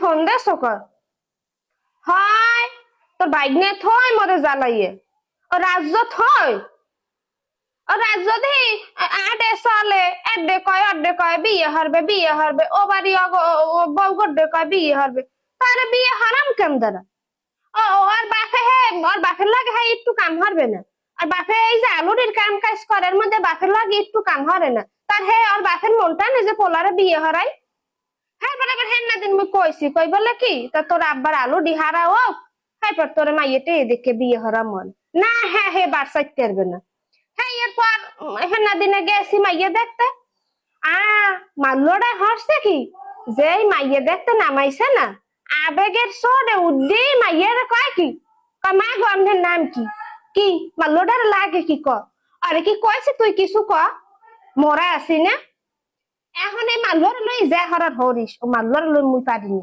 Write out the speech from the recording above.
phone দে সকর হয় তোর bike নিয়ে থয় মরে জ্বালাইয়ে ও রাজ্য থয় ও রাজ্য দি আডে চলে এডে কয় বিয়ে হরবে ও বাড়ি বউ গড্ডে কয় বিয়ে হরবে তারে বিয়ে হারাম কেন দ্বারা ও আর বাপে হে ওর বাপের লাগে হ্যাঁ একটু কাম হরবে না আর বাপে এই যে আলুরির কাম কাজ করার মধ্যে বাপের লাগে একটু কাম হরে না তার হে ওর বাপের মনটা না যে পোলারে বিয়ে হরাই হ্যাঁ বরাবর হ্যাঁ না দিন মুই কইছি কই বলে কি তা তোর আব্বার আলু ডিহারা হোক হ্যাঁ পর তোর মাইয়েতে এদিকে বিয়ে হরা মন না হ্যাঁ হে বার চাইতে পারবে না হ্যাঁ এরপর হ্যাঁ না দিনে গেছি মাইয়ে দেখতে মাল্লোটা হরছে কি যে মাইয়ে দেখতে নামাইছে না আবেগের সোডে উদ্দি মাইয়ের কয় কি মা গন্ধের নাম কি কি মাল্লোটার লাগে কি ক আরে কি কইছে তুই কিছু ক মরা আছি না এখন এই মাল্লোর লই যা হরার হরিস ও মাল্লোর লই মুই পারিনি